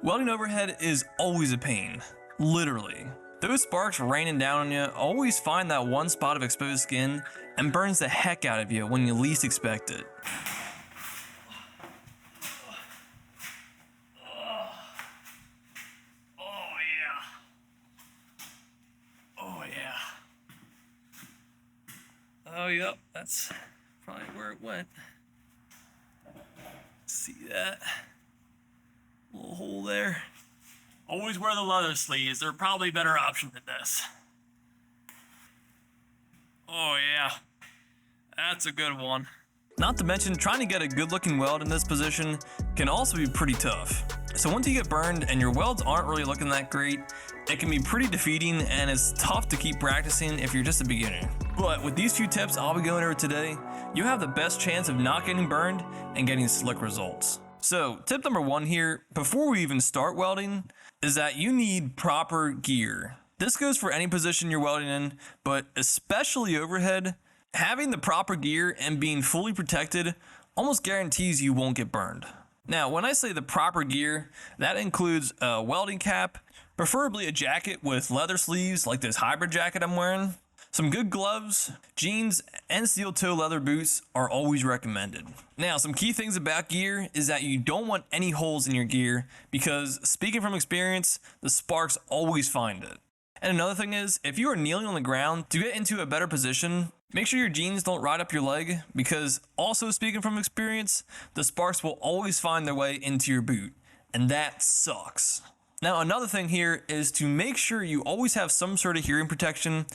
Welding overhead is always a pain, literally. Those sparks raining down on you always find that one spot of exposed skin and burns the heck out of you when you least expect it. Oh yeah. Oh yeah. Oh yep, that's probably where it went. See that? Little hole there. Always wear the leather sleeves. They're probably a better option than this. Oh yeah. That's a good one. Not to mention, trying to get a good looking weld in this position can also be pretty tough. So once you get burned and your welds aren't really looking that great, it can be pretty defeating and it's tough to keep practicing if you're just a beginner. But with these few tips I'll be going over today, you have the best chance of not getting burned and getting slick results. So tip number one here, before we even start welding, is that you need proper gear. This goes for any position you're welding in, but especially overhead. Having the proper gear and being fully protected almost guarantees you won't get burned. Now, when I say the proper gear, that includes a welding cap, preferably a jacket with leather sleeves like this hybrid jacket I'm wearing. Some good gloves, jeans, and steel toe leather boots are always recommended. Now, some key things about gear is that you don't want any holes in your gear because, speaking from experience, the sparks always find it. And another thing is, if you are kneeling on the ground to get into a better position, make sure your jeans don't ride up your leg because, also speaking from experience, the sparks will always find their way into your boot, and that sucks. Now, another thing here is to make sure you always have some sort of hearing protection,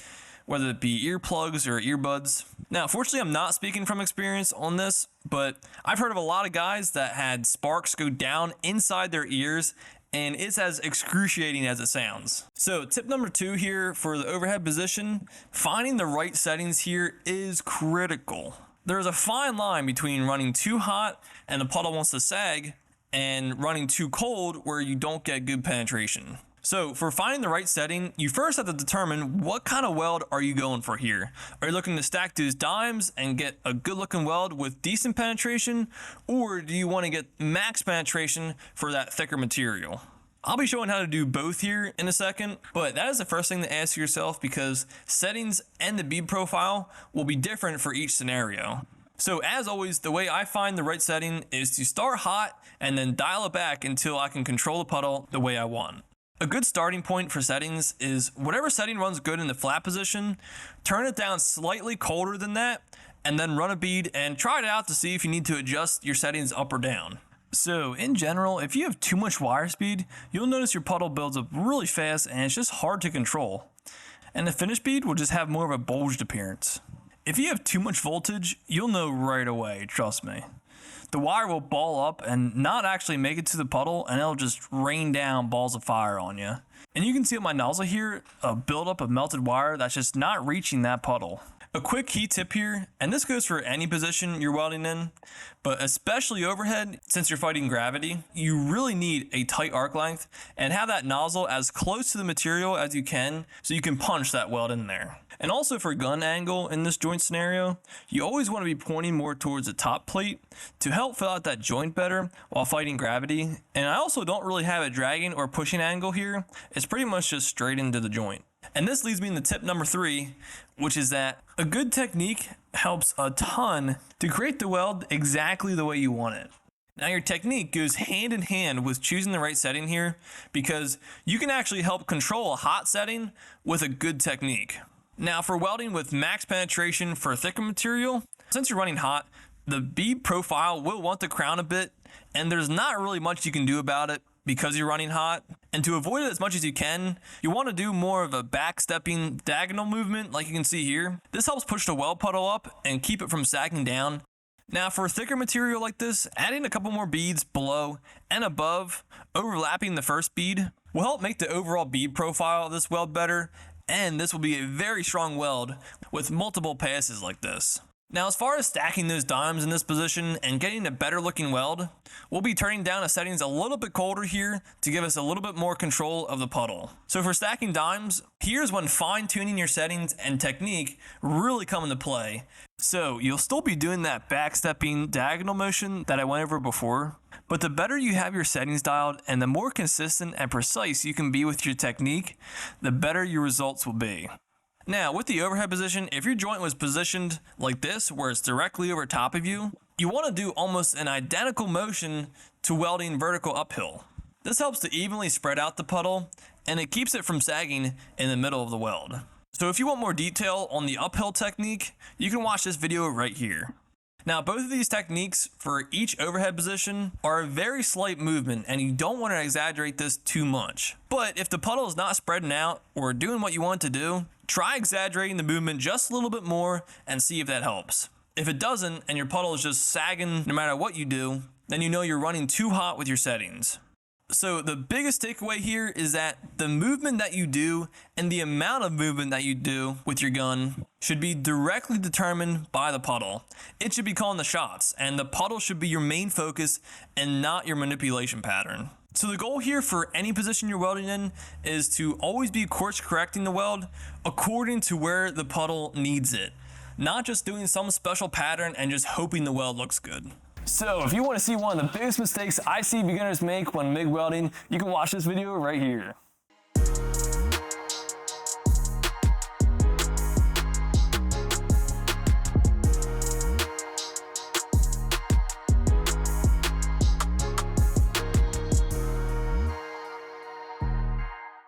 whether it be earplugs or earbuds. Now, fortunately, I'm not speaking from experience on this, but I've heard of a lot of guys that had sparks go down inside their ears, and it's as excruciating as it sounds. So tip number two here for the overhead position, finding the right settings here is critical. There's a fine line between running too hot and the puddle wants to sag, and running too cold where you don't get good penetration. So for finding the right setting, you first have to determine what kind of weld are you going for here. Are you looking to stack those dimes and get a good looking weld with decent penetration, or do you want to get max penetration for that thicker material? I'll be showing how to do both here in a second, but that is the first thing to ask yourself because settings and the bead profile will be different for each scenario. So as always, the way I find the right setting is to start hot and then dial it back until I can control the puddle the way I want. A good starting point for settings is whatever setting runs good in the flat position, turn it down slightly colder than that, and then run a bead and try it out to see if you need to adjust your settings up or down. So in general, if you have too much wire speed, you'll notice your puddle builds up really fast and it's just hard to control. And the finished bead will just have more of a bulged appearance. If you have too much voltage, you'll know right away, trust me. The wire will ball up and not actually make it to the puddle, and it'll just rain down balls of fire on you. And you can see on my nozzle here a buildup of melted wire that's just not reaching that puddle. A quick key tip here, and this goes for any position you're welding in, but especially overhead, since you're fighting gravity, you really need a tight arc length and have that nozzle as close to the material as you can so you can punch that weld in there. And also for gun angle in this joint scenario, you always want to be pointing more towards the top plate to help fill out that joint better while fighting gravity. And I also don't really have a dragging or pushing angle here. It's pretty much just straight into the joint. And this leads me into tip number three, which is that a good technique helps a ton to create the weld exactly the way you want it. Now your technique goes hand in hand with choosing the right setting here because you can actually help control a hot setting with a good technique. Now for welding with max penetration for thicker material, since you're running hot, the bead profile will want to crown a bit, and there's not really much you can do about it because you're running hot. And to avoid it as much as you can, you want to do more of a backstepping diagonal movement like you can see here. This helps push the weld puddle up and keep it from sagging down. Now for a thicker material like this, adding a couple more beads below and above, overlapping the first bead, will help make the overall bead profile of this weld better, and this will be a very strong weld with multiple passes like this. Now, as far as stacking those dimes in this position and getting a better looking weld, we'll be turning down the settings a little bit colder here to give us a little bit more control of the puddle. So for stacking dimes, here's when fine tuning your settings and technique really come into play. So you'll still be doing that backstepping diagonal motion that I went over before, but the better you have your settings dialed and the more consistent and precise you can be with your technique, the better your results will be. Now, with the overhead position, if your joint was positioned like this, where it's directly over top of you, you want to do almost an identical motion to welding vertical uphill. This helps to evenly spread out the puddle, and it keeps it from sagging in the middle of the weld. So if you want more detail on the uphill technique, you can watch this video right here. Now, both of these techniques for each overhead position are a very slight movement, and you don't want to exaggerate this too much. But if the puddle is not spreading out or doing what you want it to do, try exaggerating the movement just a little bit more and see if that helps. If it doesn't, and your puddle is just sagging no matter what you do, then you know you're running too hot with your settings. So the biggest takeaway here is that the movement that you do and the amount of movement that you do with your gun should be directly determined by the puddle. It should be calling the shots, and the puddle should be your main focus and not your manipulation pattern. So the goal here for any position you're welding in is to always be course correcting the weld according to where the puddle needs it, not just doing some special pattern and just hoping the weld looks good. So if you want to see one of the biggest mistakes I see beginners make when MIG welding, you can watch this video right here.